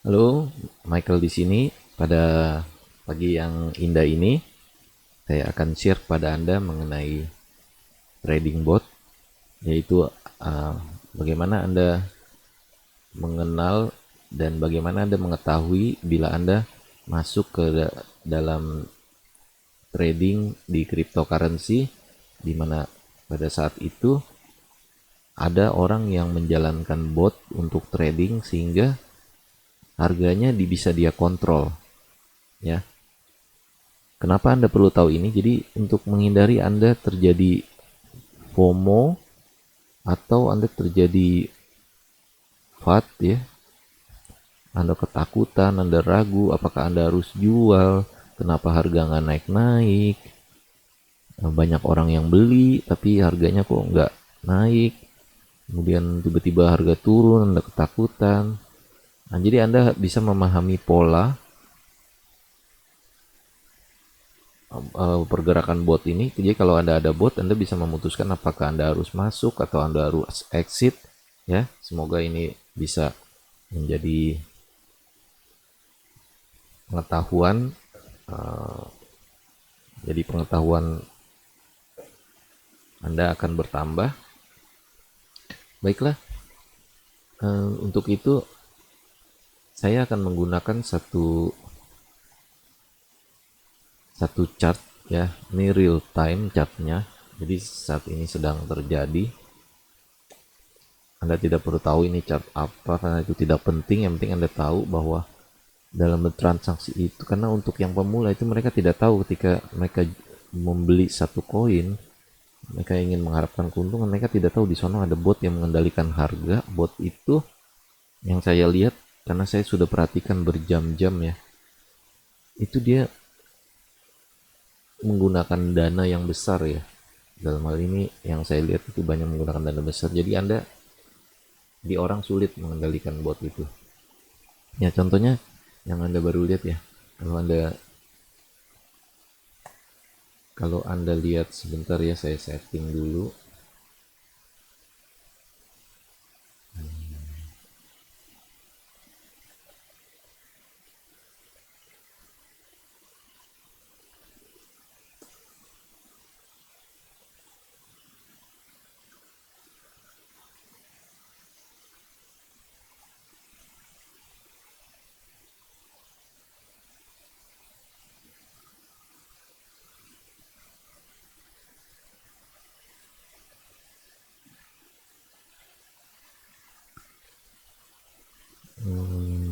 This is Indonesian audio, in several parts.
Halo, Michael di sini. Pada pagi yang indah ini, saya akan share pada Anda mengenai trading bot, yaitu uh, bagaimana Anda mengenal dan bagaimana Anda mengetahui bila Anda masuk ke dalam trading di cryptocurrency, di mana pada saat itu ada orang yang menjalankan bot untuk trading sehingga harganya bisa dia kontrol, ya. Kenapa Anda perlu tahu ini? Jadi untuk menghindari Anda terjadi FOMO atau Anda terjadi FAT, ya, Anda ketakutan, Anda ragu apakah Anda harus jual, kenapa harga nggak naik-naik, banyak orang yang beli tapi harganya kok nggak naik, kemudian tiba-tiba harga turun, Anda ketakutan. Nah, jadi Anda bisa memahami pola pergerakan bot ini. Jadi kalau Anda ada bot, Anda bisa memutuskan apakah Anda harus masuk atau Anda harus exit, ya. Semoga ini bisa menjadi pengetahuan, uh, jadi pengetahuan Anda akan bertambah. Baiklah, untuk itu saya akan menggunakan satu chart, ya. Ini real time chartnya, jadi saat ini sedang terjadi. Anda tidak perlu tahu ini chart apa karena itu tidak penting. Yang penting Anda tahu bahwa dalam bertransaksi itu, karena untuk yang pemula itu mereka tidak tahu ketika mereka membeli satu koin, mereka ingin mengharapkan keuntungan, mereka tidak tahu di sana ada bot yang mengendalikan harga. Bot itu yang saya lihat, karena saya sudah perhatikan berjam-jam, ya, itu dia menggunakan dana yang besar, ya. Dalam hal ini yang saya lihat itu banyak menggunakan dana besar, jadi di orang sulit mengendalikan bot itu. Ya, contohnya yang Anda baru lihat, ya. Kalau Anda lihat sebentar, ya, saya setting dulu.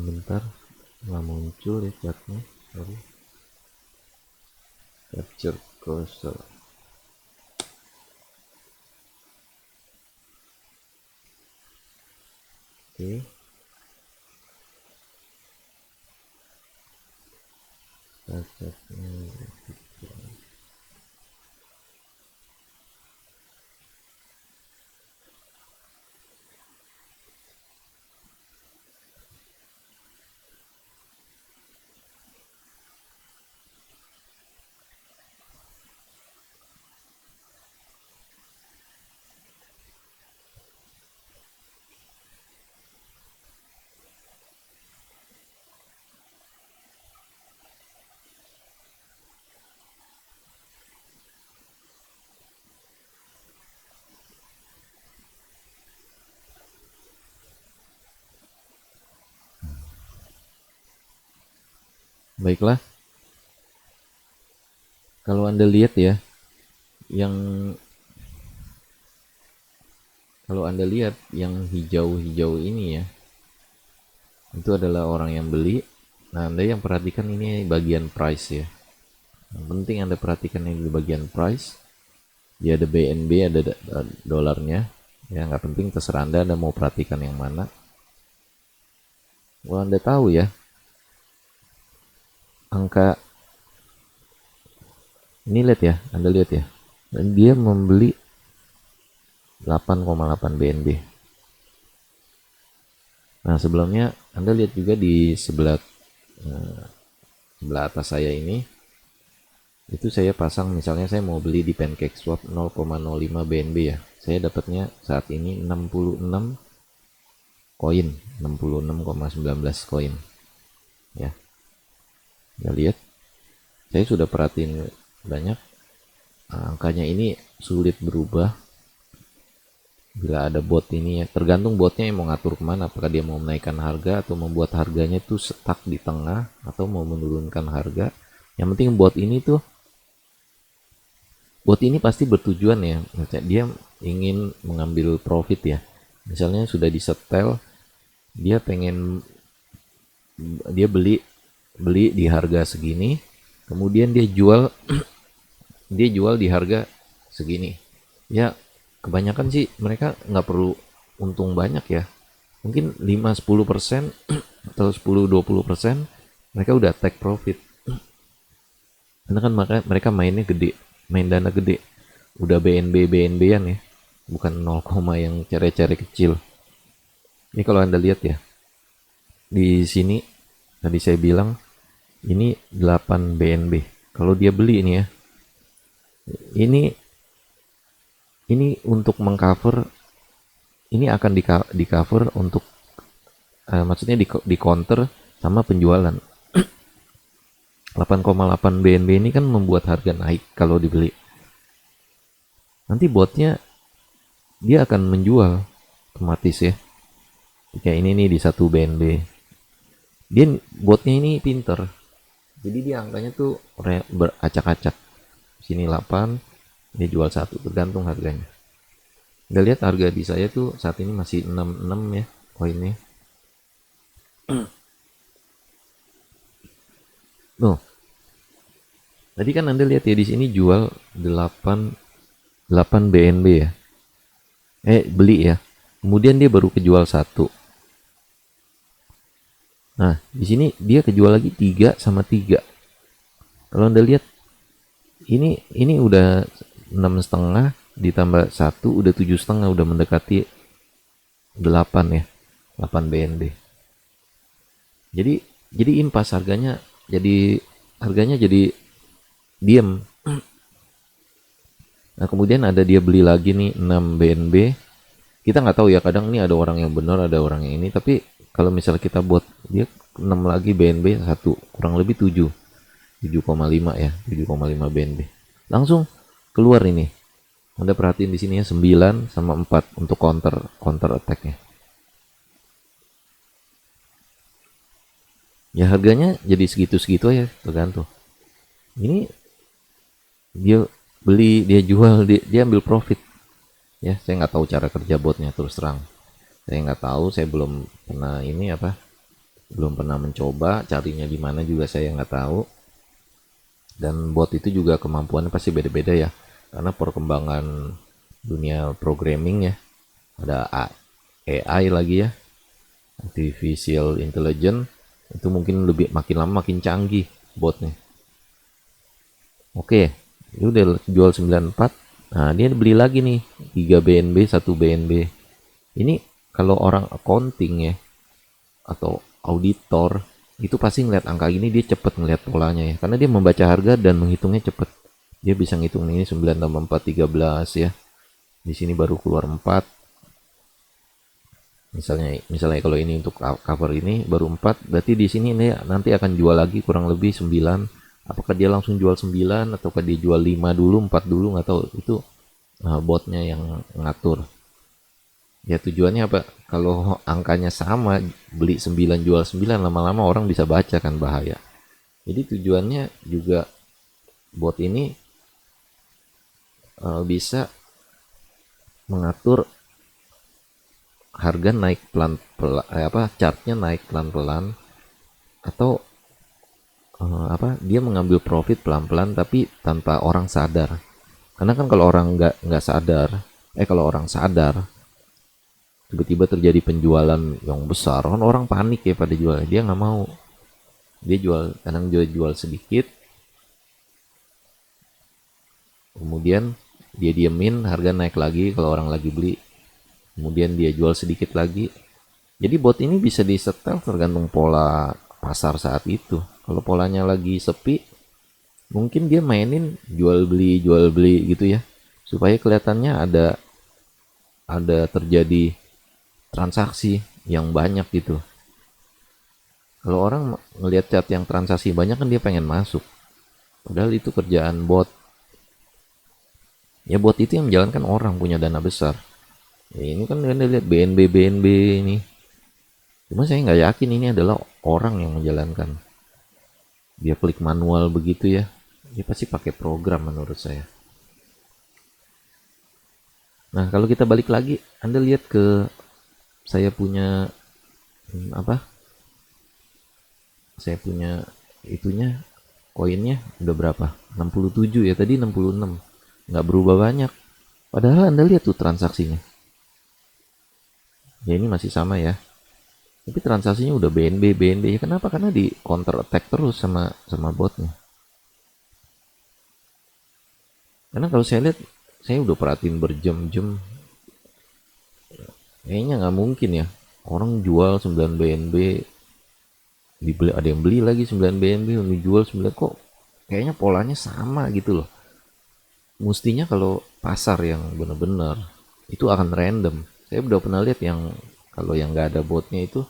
Bentar, nggak muncul ya chatnya. Sorry. Capture cursor. Oke. Baiklah, kalau Anda lihat, ya, yang kalau Anda lihat yang hijau-hijau ini, ya, itu adalah orang yang beli. Nah, Anda yang perhatikan ini bagian price, ya. Yang penting Anda perhatikan ini di bagian price. Dia ada BNB, ada dolarnya. Ya, nggak penting, terserah Anda mau perhatikan yang mana. Kalau Anda tahu, ya, angka ini, lihat ya, Anda lihat ya. Dan dia membeli 8,8 BNB. Nah, sebelumnya Anda lihat juga di sebelah atas saya ini, itu saya pasang, misalnya saya mau beli di PancakeSwap 0,05 BNB, ya. Saya dapatnya saat ini 66 koin, 66,19 koin. ya. Ya lihat, saya sudah perhatiin banyak, angkanya ini sulit berubah bila ada bot ini ya. Tergantung botnya yang mau ngatur kemana, apakah dia mau menaikkan harga atau membuat harganya tuh stuck di tengah atau mau menurunkan harga. Yang penting bot ini pasti bertujuan ya, dia ingin mengambil profit ya. Misalnya sudah disetel, dia pengen, dia beli beli di harga segini, kemudian dia jual dia jual di harga segini. Ya, kebanyakan sih mereka nggak perlu untung banyak ya. Mungkin 5-10% atau 10-20% mereka udah take profit. Karena kan mereka mainnya gede, main dana gede. Udah BNB-an ya. Bukan 0, yang cere-cere kecil. Ini kalau Anda lihat ya. Di sini tadi saya bilang ini 8 BNB. Kalau dia beli ini ya. Ini untuk mengcover, ini akan di cover untuk maksudnya di counter sama penjualan. 8,8 BNB ini kan membuat harga naik kalau dibeli. Nanti botnya dia akan menjual otomatis ya. Kayak ini nih di 1 BNB. Dia botnya ini pinter. Jadi dia angkanya tuh beracak-acak. Sini 8, dia jual 1, tergantung harganya. Anda lihat harga di saya tuh saat ini masih 66 ya koinnya. Tuh. Tadi kan Anda lihat ya di sini jual 8 BNB ya. Beli ya. Kemudian dia baru kejual 1. Nah, di sini dia kejual lagi 3 sama 3. Kalau Anda lihat ini udah 6,5 ditambah 1 udah 7,5, udah mendekati 8 ya. 8 BNB. Jadi impas harganya, jadi diem. Nah, kemudian ada dia beli lagi nih 6 BNB. Kita nggak tahu ya, kadang ini ada orang yang benar, ada orang yang ini, tapi kalau misalnya kita buat dia 6 lagi BNB 1, kurang lebih 7,5 ya, 7,5 BNB. Langsung keluar ini. Anda perhatiin di sini ya 9 sama 4 untuk counter attack-nya. Ya harganya jadi segitu-segitu ya, tergantung. Ini dia beli, dia jual, dia ambil profit. Ya, saya nggak tahu cara kerja botnya, terus terang. Saya nggak tahu, saya belum pernah belum pernah mencoba, carinya di mana juga saya nggak tahu. Dan bot itu juga kemampuannya pasti beda-beda ya, karena perkembangan dunia programming ya, ada AI lagi ya, artificial intelligence, itu mungkin makin lama makin canggih botnya. Oke, dia udah jual 94. Nah, dia beli lagi nih 3 BNB, 1 BNB. Ini kalau orang accounting ya atau auditor itu pasti ngeliat angka ini, dia cepet ngeliat polanya ya, karena dia membaca harga dan menghitungnya cepet. Dia bisa ngitung ini 9 tambah 4 13 ya. Di sini baru keluar 4. Misalnya kalau ini untuk cover ini baru 4, berarti di sini nanti akan jual lagi kurang lebih 9. Apakah dia langsung jual 9 ataukah dia jual 5 dulu, 4 dulu, nggak tahu. Itu botnya yang ngatur. Ya tujuannya apa? Kalau angkanya sama, beli 9 jual 9, lama-lama orang bisa baca kan, bahaya. Jadi tujuannya juga bot ini bisa mengatur harga naik pelan-pelan, chartnya naik pelan-pelan, atau dia mengambil profit pelan-pelan tapi tanpa orang sadar. Karena kan kalau orang nggak sadar, kalau orang sadar tiba-tiba terjadi penjualan yang besar, kan orang panik ya pada jual, dia nggak mau, dia kadang jual sedikit, kemudian dia diemin, harga naik lagi kalau orang lagi beli, kemudian dia jual sedikit lagi. Jadi bot ini bisa disetel tergantung pola pasar saat itu. Kalau polanya lagi sepi, mungkin dia mainin jual beli gitu ya, supaya kelihatannya ada terjadi transaksi yang banyak gitu. Kalau orang ngelihat chat yang transaksi banyak kan dia pengen masuk. Padahal itu kerjaan bot. Ya bot itu yang menjalankan orang punya dana besar. Ya, ini kan Anda lihat BNB ini. Cuma saya nggak yakin ini adalah orang yang menjalankan. Dia klik manual begitu ya. Dia pasti pakai program menurut saya. Nah kalau kita balik lagi, Anda lihat ke saya punya apa? Saya punya itunya koinnya udah berapa? 67 ya, tadi 66. Nggak berubah banyak. Padahal Anda lihat tuh transaksinya. Ya ini masih sama ya. Tapi transaksinya udah BNB ya. Kenapa? Karena di counter attack terus sama botnya. Karena kalau saya lihat, saya udah perhatiin berjam-jam. Kayaknya nggak mungkin ya. Orang jual 9 BNB, dibeli, ada yang beli lagi 9 BNB, yang dijual 9, kok kayaknya polanya sama gitu loh. Mestinya kalau pasar yang bener-bener itu akan random. Saya udah pernah lihat yang kalau yang nggak ada botnya itu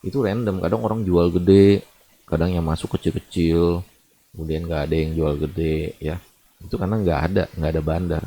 random. Kadang orang jual gede, kadang yang masuk kecil-kecil, kemudian nggak ada yang jual gede ya. Itu karena nggak ada bandar.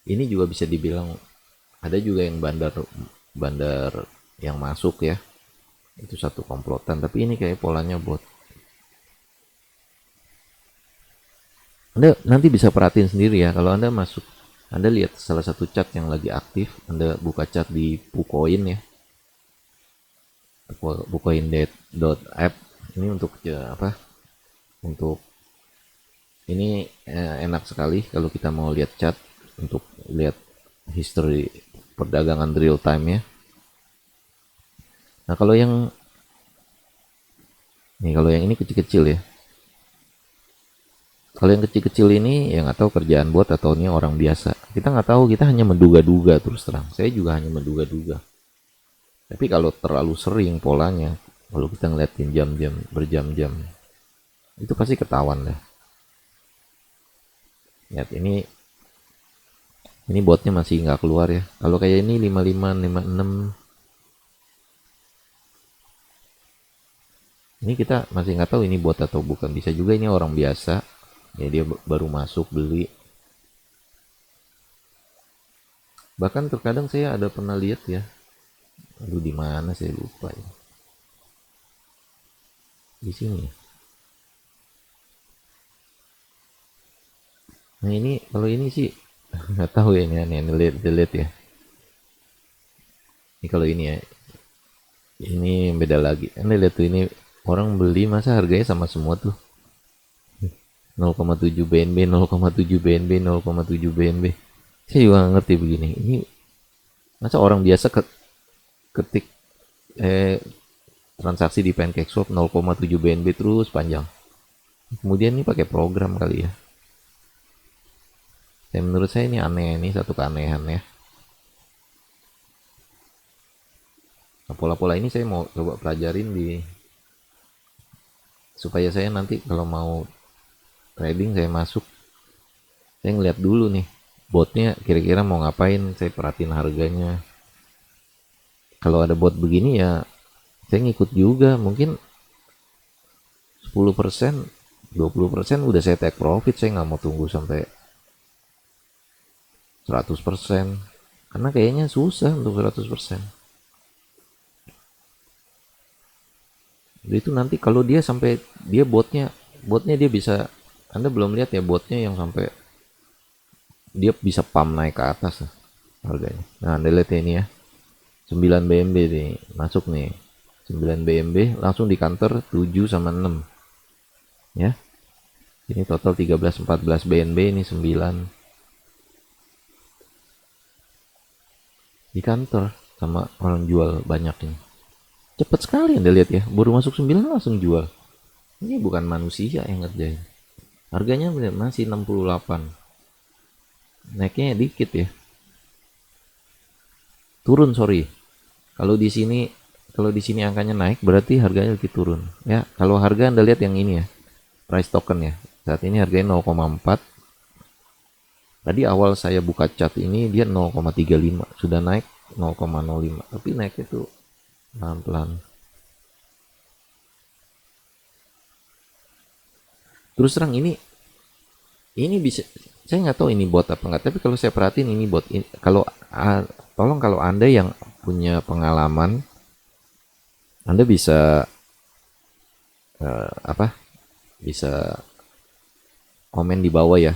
Ini juga bisa dibilang ada juga yang bandar yang masuk ya. Itu satu komplotan, tapi ini kayak polanya bot. Anda nanti bisa perhatiin sendiri ya, kalau Anda masuk, Anda lihat salah satu chat yang lagi aktif, Anda buka chat di Pucoin ya, pucoin.app. Ini untuk apa? Untuk ini enak sekali kalau kita mau lihat chat, untuk lihat history perdagangan real time ya. Nah kalau yang ini kecil-kecil ya. Kalau yang kecil-kecil ini yang nggak tahu kerjaan bot atau ini orang biasa. Kita nggak tahu, kita hanya menduga-duga terus terang. Saya juga hanya menduga-duga. Tapi kalau terlalu sering polanya, kalau kita ngeliatin jam-jam berjam-jam, itu pasti ketahuan deh. Lihat ini botnya masih nggak keluar ya. Kalau kayak ini 55, 56, ini kita masih nggak tahu ini bot atau bukan. Bisa juga ini orang biasa. Ya dia baru masuk beli. Bahkan terkadang saya ada pernah lihat ya. Aduh di mana saya lupa ya. Di sini. Nah ini kalau ini sih nggak tahu ya, ini delete ya. Ini kalau ini ya. Ini beda lagi. Anda lihat tuh, ini orang beli masa harganya sama semua tuh. 0,7 BNB, 0,7 BNB, 0,7 BNB. Saya juga nggak ngerti begini. Ini masa orang biasa ketik transaksi di PancakeSwap 0,7 BNB terus panjang. Kemudian ini pakai program kali ya. Menurut saya ini aneh, ini satu keanehan ya. Nah, pola-pola ini saya mau coba pelajarin supaya saya nanti kalau mau trading saya masuk, saya ngeliat dulu nih botnya kira-kira mau ngapain, saya perhatiin harganya. Kalau ada bot begini ya saya ngikut juga, mungkin 10%, 20% udah saya take profit. Saya nggak mau tunggu sampai 100%, karena kayaknya susah untuk 100%. Itu nanti kalau dia sampai dia botnya dia bisa, Anda belum lihat ya botnya yang sampai dia bisa pump naik ke atas harganya. Nah Anda lihat ini ya, 9 BNB nih masuk nih, 9 BNB langsung di counter 7 sama 6 ya. Ini total 13-14 BNB, ini 9 di counter sama orang jual banyak ini. Cepet sekali Anda lihat ya, baru masuk 9 langsung jual. Ini bukan manusia yang ngerjain. Harganya masih 68. Naiknya dikit ya. Turun, sorry. Kalau di sini angkanya naik, berarti harganya lagi turun. Ya, kalau harga Anda lihat yang ini ya. Price token ya. Saat ini harganya 0,4. Tadi awal saya buka chart ini dia 0,35, sudah naik 0,05. Tapi naiknya tuh pelan-pelan. Terus terang ini bisa, saya nggak tahu ini bot apa nggak, tapi kalau saya perhatiin ini bot. Kalau tolong kalau Anda yang punya pengalaman, Anda bisa apa? Bisa komen di bawah ya.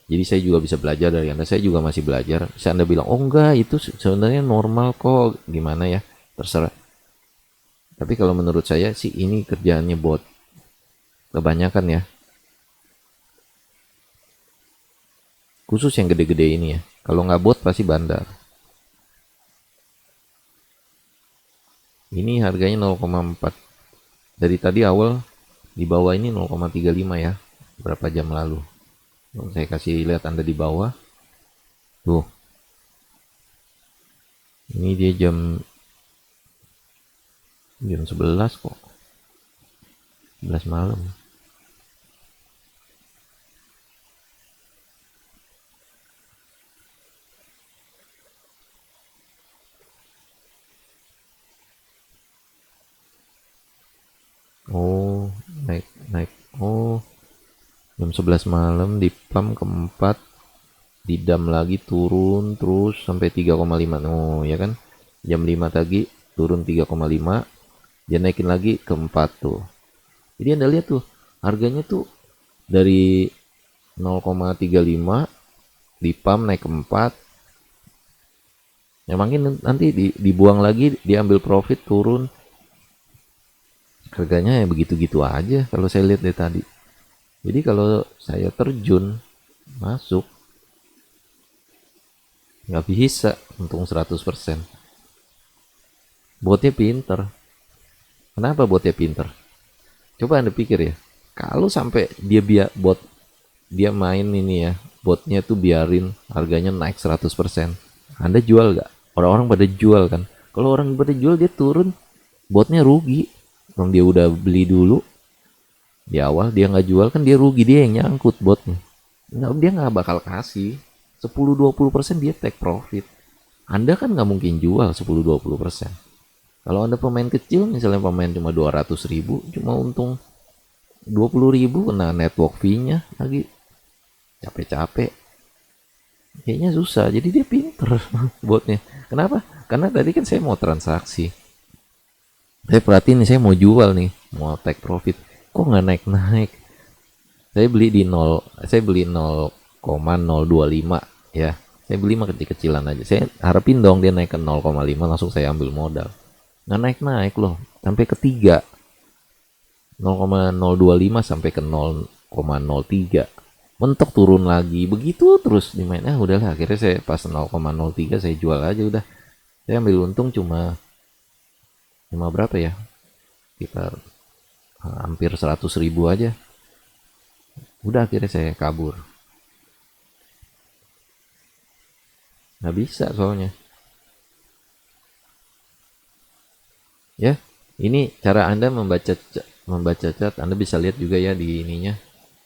Jadi saya juga bisa belajar dari Anda. Saya juga masih belajar. Bisa Anda bilang, oh enggak, itu sebenarnya normal kok. Gimana ya? Terserah. Tapi kalau menurut saya sih ini kerjaannya bot. Kebanyakan ya. Khusus yang gede-gede ini ya. Kalau nggak bot pasti bandar. Ini harganya 0,4. Dari tadi awal di bawah ini 0,35 ya. Berapa jam lalu. Saya kasih lihat Anda di bawah. Tuh. Ini dia jam 11 kok. 11 malam. Oh, naik naik. Oh, jam 11 malam di pump keempat, didam lagi turun terus sampai 3,5. Oh, ya kan? Jam 5 tadi turun 3,5, dia naikin lagi ke 4 tuh. Jadi Anda lihat tuh, harganya tuh dari 0,35 di pump naik ke 4. Ya mungkin nanti dibuang lagi, diambil profit turun. Harganya ya begitu-gitu aja kalau saya lihat dari tadi. Jadi kalau saya terjun masuk nggak bisa untung 100%. Botnya pinter. Kenapa botnya pinter? Coba Anda pikir ya. Kalau sampai dia main ini ya, botnya tuh biarin harganya naik 100%. Anda jual nggak? Orang-orang pada jual kan. Kalau orang pada jual dia turun, botnya rugi. Orang dia udah beli dulu di awal, dia nggak jual kan dia rugi, dia yang nyangkut botnya. Dia nggak bakal kasih 10-20%, dia take profit. Anda kan nggak mungkin jual 10-20%. Kalau Anda pemain kecil, misalnya pemain cuma 200.000, cuma untung 20.000, kena network fee-nya lagi, capek-capek. Kayaknya susah, jadi dia pinter botnya. Kenapa? Karena tadi kan saya mau transaksi. Saya perhatiin nih, saya mau jual nih, mau take profit. Kok nggak naik-naik? Saya beli di 0, saya beli 0,025 ya. Saya beli mah kecil-kecilan aja. Saya harapin dong dia naik ke 0,5, langsung saya ambil modal. Nggak naik-naik loh, sampai ke 3. 0,025 sampai ke 0,03. Mentok turun lagi, begitu terus dimainnya. Udahlah, akhirnya saya pas 0,03 saya jual aja udah. Saya ambil untung cuma berapa ya? Kita hampir 100.000 aja. Udah akhirnya saya kabur. Nggak bisa soalnya. Ya, ini cara Anda membaca chart. Anda bisa lihat juga ya di ininya,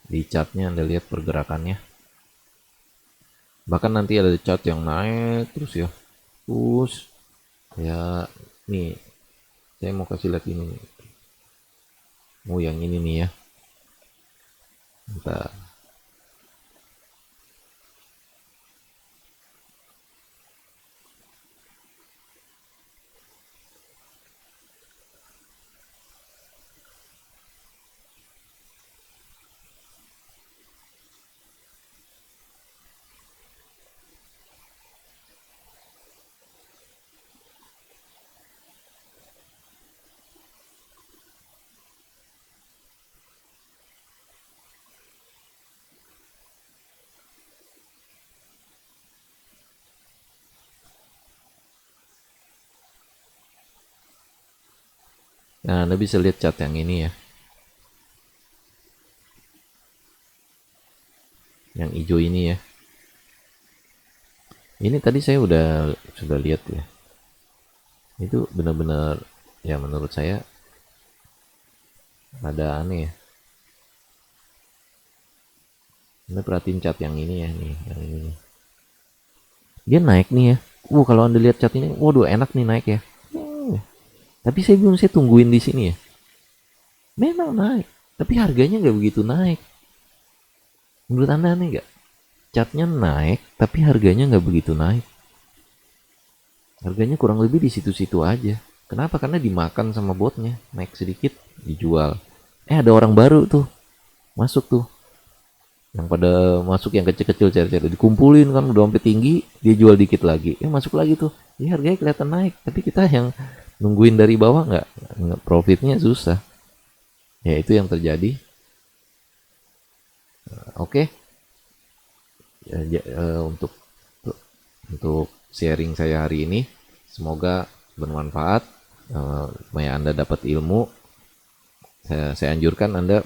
di chartnya Anda lihat pergerakannya. Bahkan nanti ada chart yang naik terus ya. Terus ya nih, saya mau kasih lihat ini. Oh, yang ini nih ya. Bentar. Nah, Anda bisa lihat chart yang ini ya. Yang hijau ini ya. Ini tadi saya sudah lihat ya. Itu benar-benar ya menurut saya ada aneh ya. Anda perhatiin chart yang ini ya nih, yang ini nih. Dia naik nih ya. Kalau Anda lihat chart ini, waduh enak nih naik ya. Tapi saya tungguin di sini ya. Memang naik, tapi harganya nggak begitu naik. Menurut Anda aneh nggak? Chartnya naik, tapi harganya nggak begitu naik. Harganya kurang lebih di situ-situ aja. Kenapa? Karena dimakan sama botnya. Naik sedikit, dijual. Ada orang baru tuh, masuk tuh. Yang pada masuk yang kecil-kecil cari-cari. Dikumpulin kan, udah sampai tinggi, dia jual dikit lagi. Masuk lagi tuh. Ya harganya kelihatan naik. Tapi kita yang nungguin dari bawah nggak profitnya susah. Ya itu yang terjadi. Oke. Untuk sharing saya hari ini, semoga bermanfaat. Supaya Anda dapat ilmu. Saya anjurkan Anda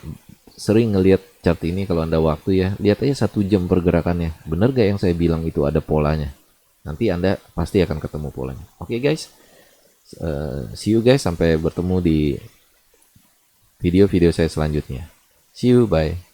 sering ngelihat chart ini kalau Anda waktu ya. Lihat aja 1 jam pergerakannya. Bener gak yang saya bilang itu ada polanya? Nanti Anda pasti akan ketemu polanya. Oke guys, see you guys. Sampai bertemu di video-video saya selanjutnya. See you, bye.